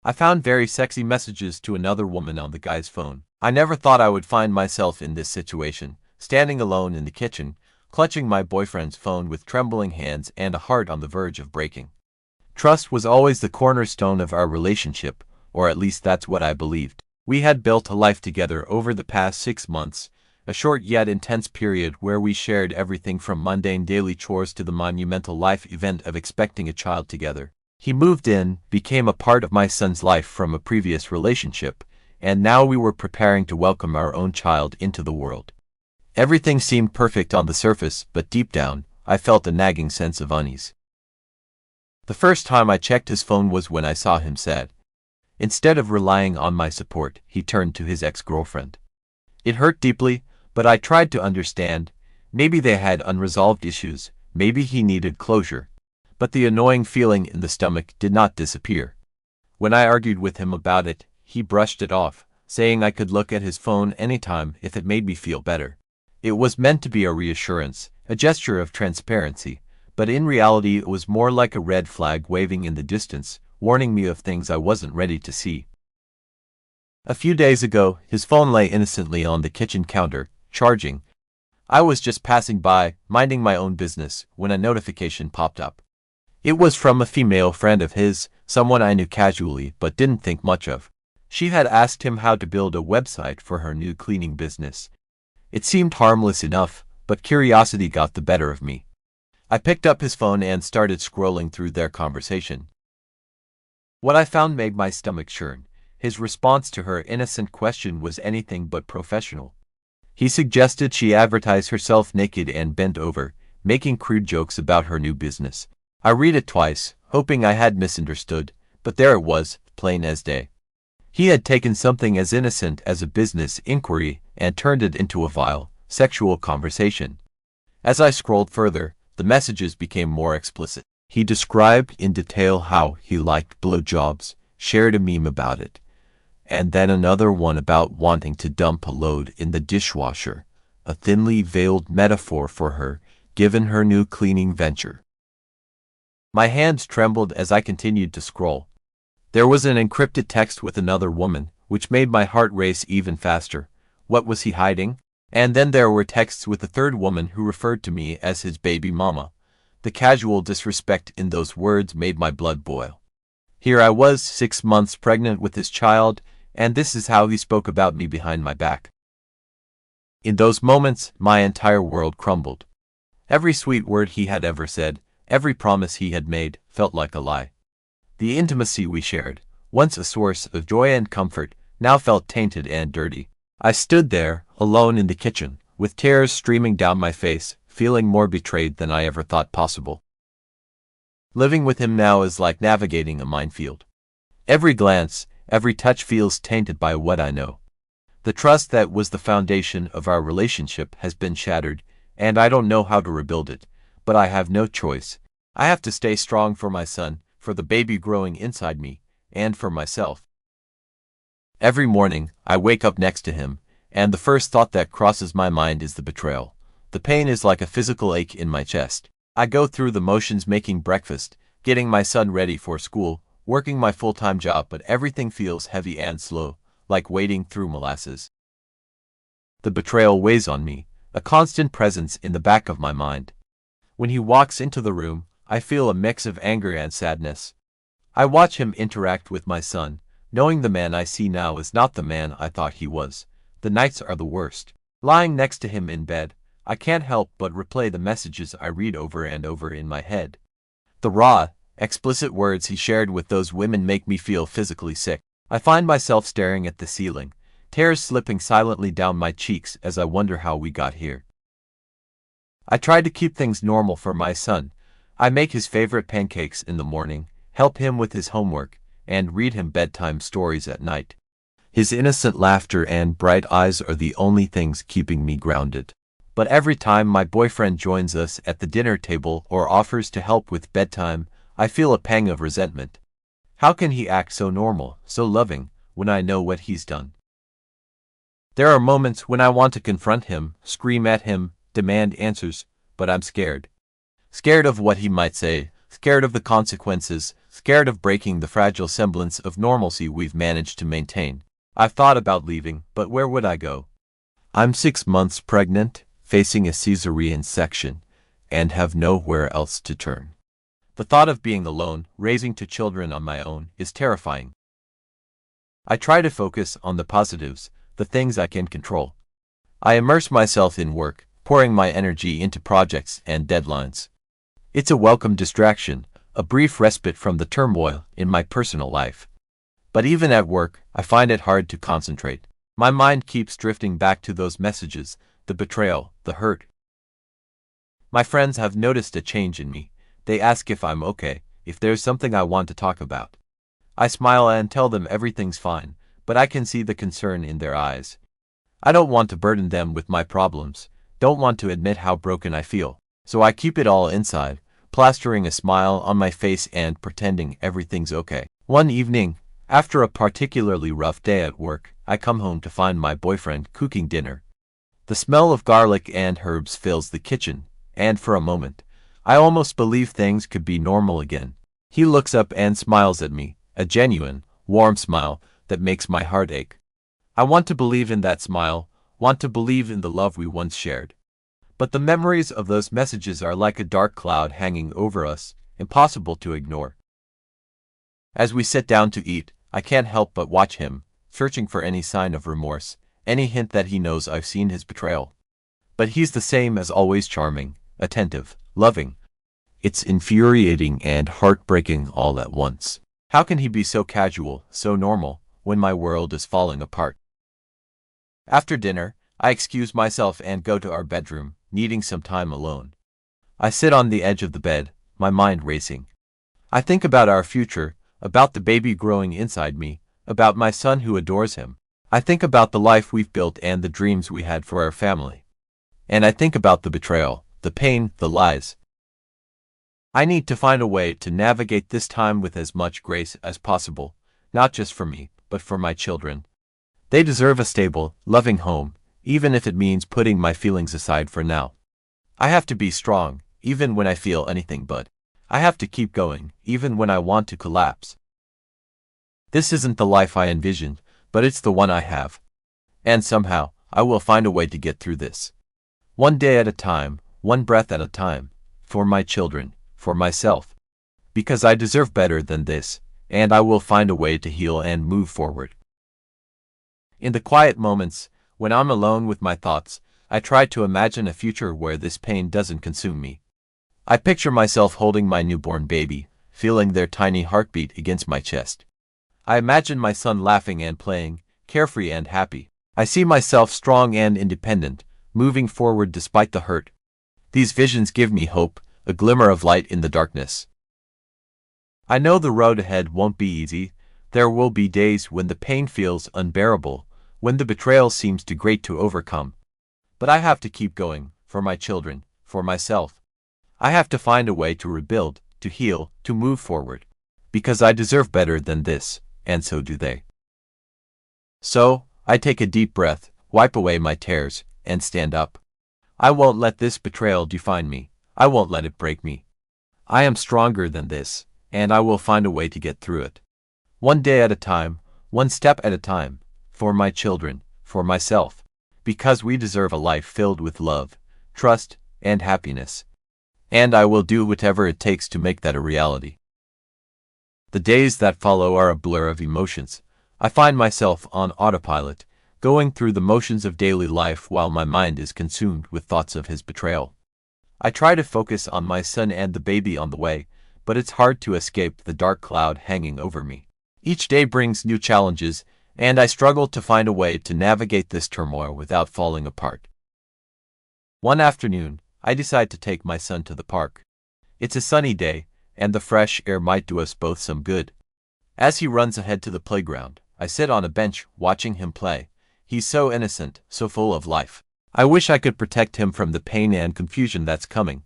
I found very sexy messages to another woman on the guy's phone. I never thought I would find myself in this situation, standing alone in the kitchen, clutching my boyfriend's phone with trembling hands and a heart on the verge of breaking. Trust was always the cornerstone of our relationship, or at least that's what I believed. We had built a life together over the past 6 months, a short yet intense period where we shared everything from mundane daily chores to the monumental life event of expecting a child together. He moved in, became a part of my son's life from a previous relationship, and now we were preparing to welcome our own child into the world. Everything seemed perfect on the surface, but deep down, I felt a nagging sense of unease. The first time I checked his phone was when I saw him sad. Instead of relying on my support, he turned to his ex-girlfriend. It hurt deeply, but I tried to understand. Maybe they had unresolved issues, maybe he needed closure. But the annoying feeling in the stomach did not disappear. When I argued with him about it, he brushed it off, saying I could look at his phone anytime if it made me feel better. It was meant to be a reassurance, a gesture of transparency, but in reality it was more like a red flag waving in the distance, warning me of things I wasn't ready to see. A few days ago, his phone lay innocently on the kitchen counter, charging. I was just passing by, minding my own business, when a notification popped up. It was from a female friend of his, someone I knew casually but didn't think much of. She had asked him how to build a website for her new cleaning business. It seemed harmless enough, but curiosity got the better of me. I picked up his phone and started scrolling through their conversation. What I found made my stomach churn. His response to her innocent question was anything but professional. He suggested she advertise herself naked and bent over, making crude jokes about her new business. I read it twice, hoping I had misunderstood, but there it was, plain as day. He had taken something as innocent as a business inquiry and turned it into a vile, sexual conversation. As I scrolled further, the messages became more explicit. He described in detail how he liked blowjobs, shared a meme about it, and then another one about wanting to dump a load in the dishwasher, a thinly veiled metaphor for her, given her new cleaning venture. My hands trembled as I continued to scroll. There was an encrypted text with another woman, which made my heart race even faster. What was he hiding? And then there were texts with a third woman who referred to me as his baby mama. The casual disrespect in those words made my blood boil. Here I was, 6 months pregnant with his child, and this is how he spoke about me behind my back. In those moments, my entire world crumbled. Every sweet word he had ever said, every promise he had made, felt like a lie. The intimacy we shared, once a source of joy and comfort, now felt tainted and dirty. I stood there, alone in the kitchen, with tears streaming down my face, feeling more betrayed than I ever thought possible. Living with him now is like navigating a minefield. Every glance, every touch feels tainted by what I know. The trust that was the foundation of our relationship has been shattered, and I don't know how to rebuild it. But I have no choice. I have to stay strong for my son, for the baby growing inside me, and for myself. Every morning, I wake up next to him, and the first thought that crosses my mind is the betrayal. The pain is like a physical ache in my chest. I go through the motions making breakfast, getting my son ready for school, working my full-time job, but everything feels heavy and slow, like wading through molasses. The betrayal weighs on me, a constant presence in the back of my mind. When he walks into the room, I feel a mix of anger and sadness. I watch him interact with my son, knowing the man I see now is not the man I thought he was. The nights are the worst. Lying next to him in bed, I can't help but replay the messages I read over and over in my head. The raw, explicit words he shared with those women make me feel physically sick. I find myself staring at the ceiling, tears slipping silently down my cheeks as I wonder how we got here. I try to keep things normal for my son. I make his favorite pancakes in the morning, help him with his homework, and read him bedtime stories at night. His innocent laughter and bright eyes are the only things keeping me grounded. But every time my boyfriend joins us at the dinner table or offers to help with bedtime, I feel a pang of resentment. How can he act so normal, so loving, when I know what he's done? There are moments when I want to confront him, scream at him, demand answers, but I'm scared. Scared of what he might say, scared of the consequences, scared of breaking the fragile semblance of normalcy we've managed to maintain. I've thought about leaving, but where would I go? I'm 6 months pregnant, facing a cesarean section, and have nowhere else to turn. The thought of being alone, raising 2 children on my own, is terrifying. I try to focus on the positives, the things I can control. I immerse myself in work, pouring my energy into projects and deadlines. It's a welcome distraction, a brief respite from the turmoil in my personal life. But even at work, I find it hard to concentrate. My mind keeps drifting back to those messages, the betrayal, the hurt. My friends have noticed a change in me. They ask if I'm okay, if there's something I want to talk about. I smile and tell them everything's fine, but I can see the concern in their eyes. I don't want to burden them with my problems, don't want to admit how broken I feel, so I keep it all inside, plastering a smile on my face and pretending everything's okay. One evening, after a particularly rough day at work, I come home to find my boyfriend cooking dinner. The smell of garlic and herbs fills the kitchen, and for a moment, I almost believe things could be normal again. He looks up and smiles at me, a genuine, warm smile that makes my heart ache. I want to believe in that smile, want to believe in the love we once shared. But the memories of those messages are like a dark cloud hanging over us, impossible to ignore. As we sit down to eat, I can't help but watch him, searching for any sign of remorse, any hint that he knows I've seen his betrayal. But he's the same as always, charming, attentive, loving. It's infuriating and heartbreaking all at once. How can he be so casual, so normal, when my world is falling apart? After dinner, I excuse myself and go to our bedroom, needing some time alone. I sit on the edge of the bed, my mind racing. I think about our future, about the baby growing inside me, about my son who adores him. I think about the life we've built and the dreams we had for our family. And I think about the betrayal, the pain, the lies. I need to find a way to navigate this time with as much grace as possible, not just for me, but for my children. They deserve a stable, loving home, even if it means putting my feelings aside for now. I have to be strong, even when I feel anything but. I have to keep going, even when I want to collapse. This isn't the life I envisioned, but it's the one I have. And somehow, I will find a way to get through this. One day at a time, one breath at a time, for my children, for myself. Because I deserve better than this, and I will find a way to heal and move forward. In the quiet moments, when I'm alone with my thoughts, I try to imagine a future where this pain doesn't consume me. I picture myself holding my newborn baby, feeling their tiny heartbeat against my chest. I imagine my son laughing and playing, carefree and happy. I see myself strong and independent, moving forward despite the hurt. These visions give me hope, a glimmer of light in the darkness. I know the road ahead won't be easy. There will be days when the pain feels unbearable, when the betrayal seems too great to overcome. But I have to keep going, for my children, for myself. I have to find a way to rebuild, to heal, to move forward. Because I deserve better than this, and so do they. So, I take a deep breath, wipe away my tears, and stand up. I won't let this betrayal define me. I won't let it break me. I am stronger than this, and I will find a way to get through it. One day at a time, one step at a time, for my children, for myself, because we deserve a life filled with love, trust, and happiness. And I will do whatever it takes to make that a reality. The days that follow are a blur of emotions. I find myself on autopilot, going through the motions of daily life while my mind is consumed with thoughts of his betrayal. I try to focus on my son and the baby on the way, but it's hard to escape the dark cloud hanging over me. Each day brings new challenges, and I struggle to find a way to navigate this turmoil without falling apart. One afternoon, I decide to take my son to the park. It's a sunny day, and the fresh air might do us both some good. As he runs ahead to the playground, I sit on a bench watching him play. He's so innocent, so full of life. I wish I could protect him from the pain and confusion that's coming.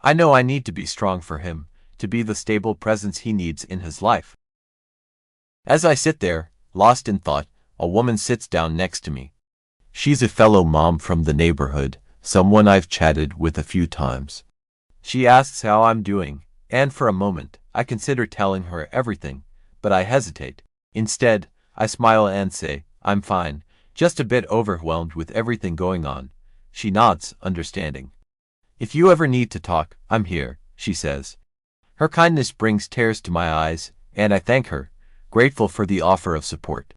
I know I need to be strong for him, to be the stable presence he needs in his life. As I sit there, lost in thought, a woman sits down next to me. She's a fellow mom from the neighborhood, someone I've chatted with a few times. She asks how I'm doing, and for a moment, I consider telling her everything, but I hesitate. Instead, I smile and say, I'm fine, just a bit overwhelmed with everything going on. She nods, understanding. If you ever need to talk, I'm here, she says. Her kindness brings tears to my eyes, and I thank her, grateful for the offer of support.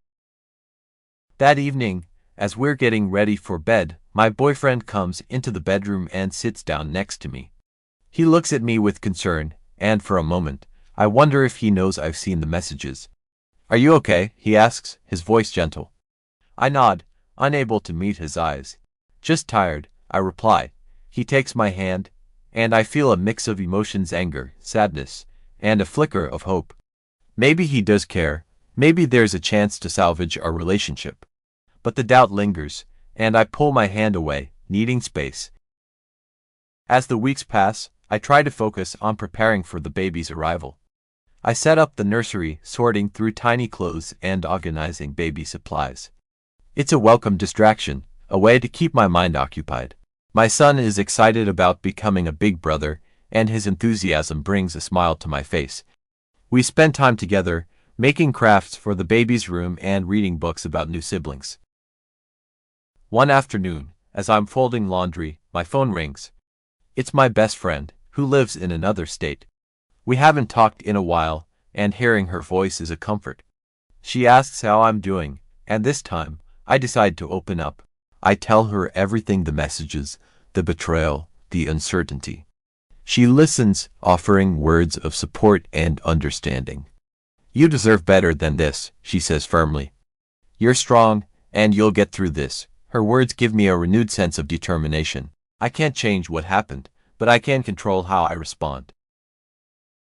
That evening, as we're getting ready for bed, my boyfriend comes into the bedroom and sits down next to me. He looks at me with concern, and for a moment, I wonder if he knows I've seen the messages. Are you okay? He asks, his voice gentle. I nod, unable to meet his eyes. Just tired, I reply. He takes my hand, and I feel a mix of emotions: anger, sadness, and a flicker of hope. Maybe he does care, maybe there's a chance to salvage our relationship. But the doubt lingers, and I pull my hand away, needing space. As the weeks pass, I try to focus on preparing for the baby's arrival. I set up the nursery, sorting through tiny clothes and organizing baby supplies. It's a welcome distraction, a way to keep my mind occupied. My son is excited about becoming a big brother, and his enthusiasm brings a smile to my face. We spend time together, making crafts for the baby's room and reading books about new siblings. One afternoon, as I'm folding laundry, my phone rings. It's my best friend, who lives in another state. We haven't talked in a while, and hearing her voice is a comfort. She asks how I'm doing, and this time, I decide to open up. I tell her everything: the messages, the betrayal, the uncertainty. She listens, offering words of support and understanding. You deserve better than this, she says firmly. You're strong, and you'll get through this. Her words give me a renewed sense of determination. I can't change what happened, but I can control how I respond.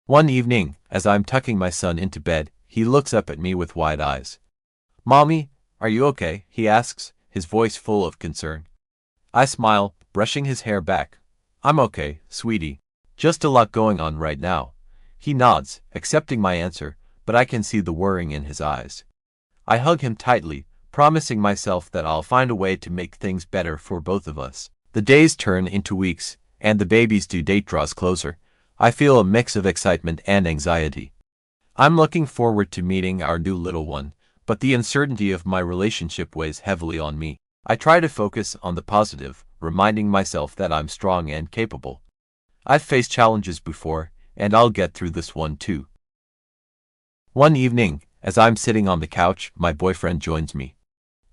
One evening, as I'm tucking my son into bed, he looks up at me with wide eyes. Mommy, are you okay? He asks, his voice full of concern. I smile, brushing his hair back. I'm okay, sweetie. Just a lot going on right now. He nods, accepting my answer, but I can see the worrying in his eyes. I hug him tightly, promising myself that I'll find a way to make things better for both of us. The days turn into weeks, and the baby's due date draws closer. I feel a mix of excitement and anxiety. I'm looking forward to meeting our new little one, but the uncertainty of my relationship weighs heavily on me. I try to focus on the positive, reminding myself that I'm strong and capable. I've faced challenges before, and I'll get through this one too. One evening, as I'm sitting on the couch, my boyfriend joins me.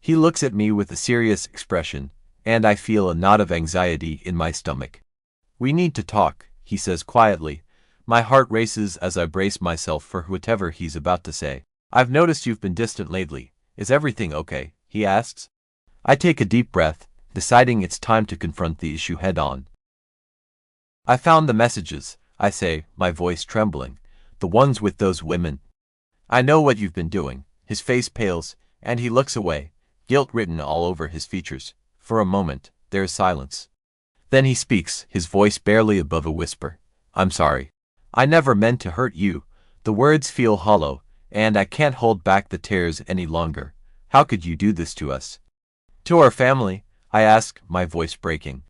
He looks at me with a serious expression, and I feel a knot of anxiety in my stomach. We need to talk, he says quietly. My heart races as I brace myself for whatever he's about to say. I've noticed you've been distant lately. Is everything okay? He asks. I take a deep breath, deciding it's time to confront the issue head on. I found the messages, I say, my voice trembling. The ones with those women. I know what you've been doing. His face pales, and he looks away, guilt written all over his features. For a moment, there is silence. Then he speaks, his voice barely above a whisper. I'm sorry. I never meant to hurt you. The words feel hollow, and I can't hold back the tears any longer. How could you do this to us? To our family, I ask, my voice breaking.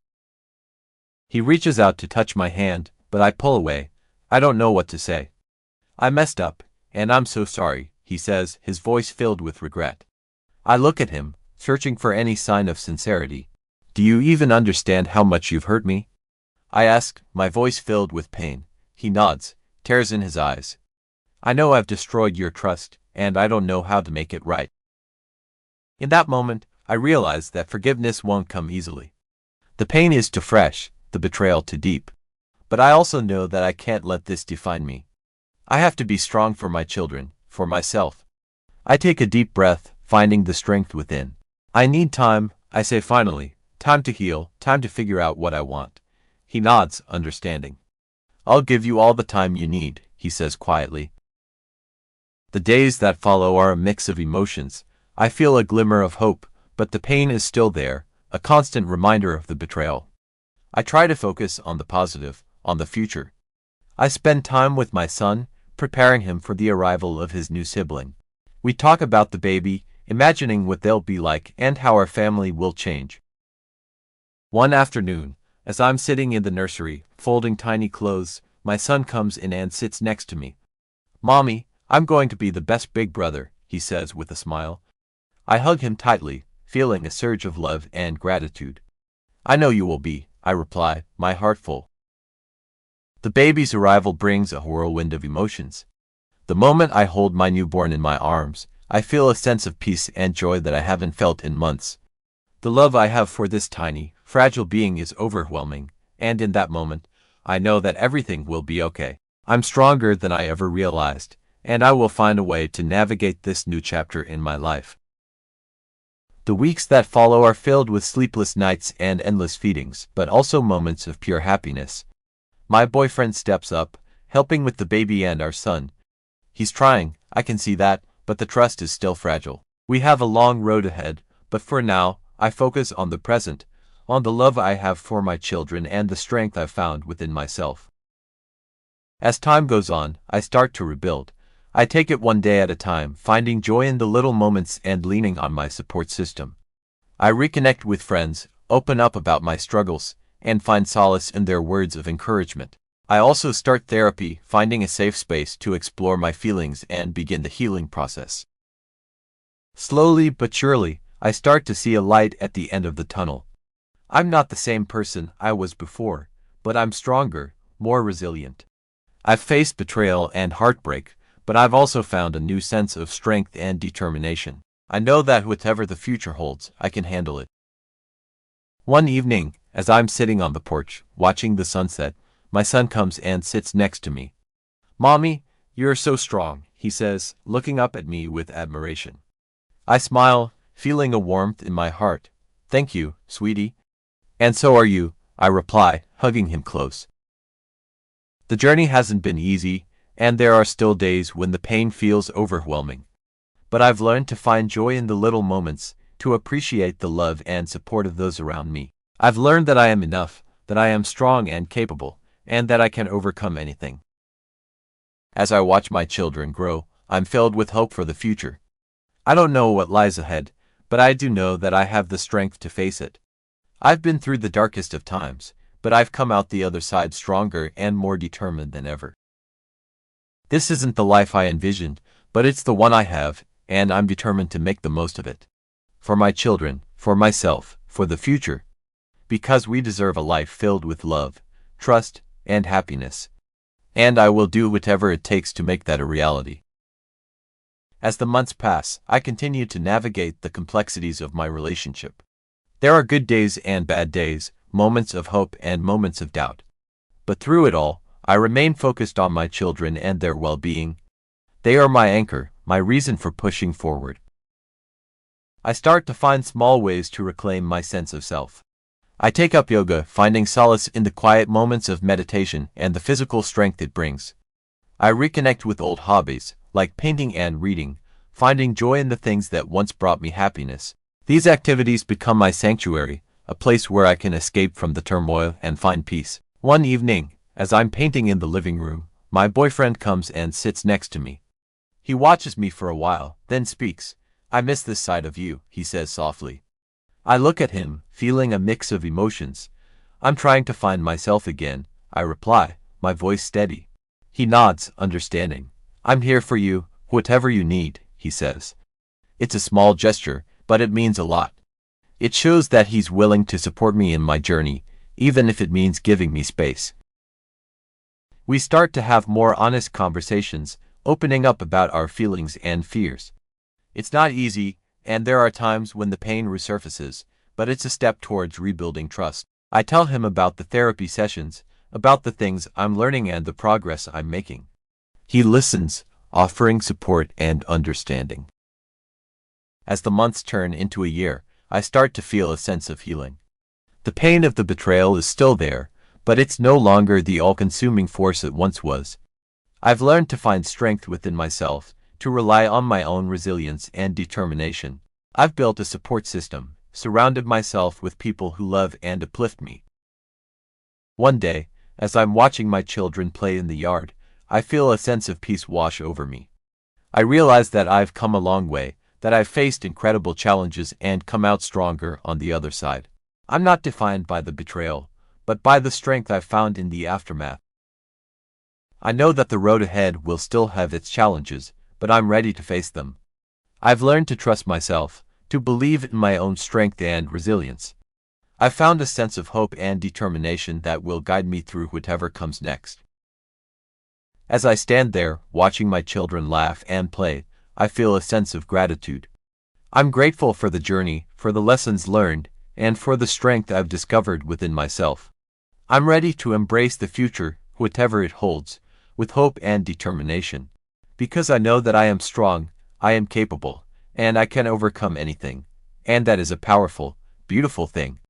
He reaches out to touch my hand, but I pull away. I don't know what to say. I messed up, and I'm so sorry, he says, his voice filled with regret. I look at him, searching for any sign of sincerity. Do you even understand how much you've hurt me? I ask, my voice filled with pain. He nods, tears in his eyes. I know I've destroyed your trust, and I don't know how to make it right. In that moment, I realize that forgiveness won't come easily. The pain is too fresh, the betrayal too deep. But I also know that I can't let this define me. I have to be strong for my children, for myself. I take a deep breath, finding the strength within. I need time, I say finally. Time to heal, time to figure out what I want. He nods, understanding. I'll give you all the time you need, he says quietly. The days that follow are a mix of emotions. I feel a glimmer of hope, but the pain is still there, a constant reminder of the betrayal. I try to focus on the positive, on the future. I spend time with my son, preparing him for the arrival of his new sibling. We talk about the baby, imagining what they'll be like and how our family will change. One afternoon, as I'm sitting in the nursery, folding tiny clothes, My son comes in and sits next to me. "Mommy, I'm going to be the best big brother," he says with a smile. I hug him tightly, feeling a surge of love and gratitude. "I know you will be," I reply, my heart full. The baby's arrival brings a whirlwind of emotions. The moment I hold my newborn in my arms, I feel a sense of peace and joy that I haven't felt in months. The love I have for this tiny, fragile being is overwhelming, and in that moment, I know that everything will be okay. I'm stronger than I ever realized, and I will find a way to navigate this new chapter in my life. The weeks that follow are filled with sleepless nights and endless feedings, but also moments of pure happiness. My boyfriend steps up, helping with the baby and our son. He's trying, I can see that, but the trust is still fragile. We have a long road ahead, but for now, I focus on the present, on the love I have for my children and the strength I've found within myself. As time goes on, I start to rebuild. I take it one day at a time, finding joy in the little moments and leaning on my support system. I reconnect with friends, open up about my struggles, and find solace in their words of encouragement. I also start therapy, finding a safe space to explore my feelings and begin the healing process. Slowly but surely, I start to see a light at the end of the tunnel. I'm not the same person I was before, but I'm stronger, more resilient. I've faced betrayal and heartbreak, but I've also found a new sense of strength and determination. I know that whatever the future holds, I can handle it. One evening, as I'm sitting on the porch, watching the sunset, my son comes and sits next to me. "Mommy, you're so strong," he says, looking up at me with admiration. I smile, feeling a warmth in my heart. "Thank you, sweetie. And so are you," I reply, hugging him close. The journey hasn't been easy, and there are still days when the pain feels overwhelming. But I've learned to find joy in the little moments, to appreciate the love and support of those around me. I've learned that I am enough, that I am strong and capable, and that I can overcome anything. As I watch my children grow, I'm filled with hope for the future. I don't know what lies ahead, but I do know that I have the strength to face it. I've been through the darkest of times, but I've come out the other side stronger and more determined than ever. This isn't the life I envisioned, but it's the one I have, and I'm determined to make the most of it. For my children, for myself, for the future. Because we deserve a life filled with love, trust, and happiness. And I will do whatever it takes to make that a reality. As the months pass, I continue to navigate the complexities of my relationship. There are good days and bad days, moments of hope and moments of doubt. But through it all, I remain focused on my children and their well-being. They are my anchor, my reason for pushing forward. I start to find small ways to reclaim my sense of self. I take up yoga, finding solace in the quiet moments of meditation and the physical strength it brings. I reconnect with old hobbies, like painting and reading, finding joy in the things that once brought me happiness. These activities become my sanctuary, a place where I can escape from the turmoil and find peace. One evening, as I'm painting in the living room, my boyfriend comes and sits next to me. He watches me for a while, then speaks. "I miss this side of you," he says softly. I look at him, feeling a mix of emotions. "I'm trying to find myself again," I reply, my voice steady. He nods, understanding. "I'm here for you, whatever you need," he says. It's a small gesture, but it means a lot. It shows that he's willing to support me in my journey, even if it means giving me space. We start to have more honest conversations, opening up about our feelings and fears. It's not easy, and there are times when the pain resurfaces, but it's a step towards rebuilding trust. I tell him about the therapy sessions, about the things I'm learning and the progress I'm making. He listens, offering support and understanding. As the months turn into a year, I start to feel a sense of healing. The pain of the betrayal is still there, but it's no longer the all-consuming force it once was. I've learned to find strength within myself, to rely on my own resilience and determination. I've built a support system, surrounded myself with people who love and uplift me. One day, as I'm watching my children play in the yard, I feel a sense of peace wash over me. I realize that I've come a long way, that I've faced incredible challenges and come out stronger on the other side. I'm not defined by the betrayal, but by the strength I've found in the aftermath. I know that the road ahead will still have its challenges, but I'm ready to face them. I've learned to trust myself, to believe in my own strength and resilience. I've found a sense of hope and determination that will guide me through whatever comes next. As I stand there, watching my children laugh and play, I feel a sense of gratitude. I'm grateful for the journey, for the lessons learned, and for the strength I've discovered within myself. I'm ready to embrace the future, whatever it holds, with hope and determination. Because I know that I am strong, I am capable, and I can overcome anything. And that is a powerful, beautiful thing.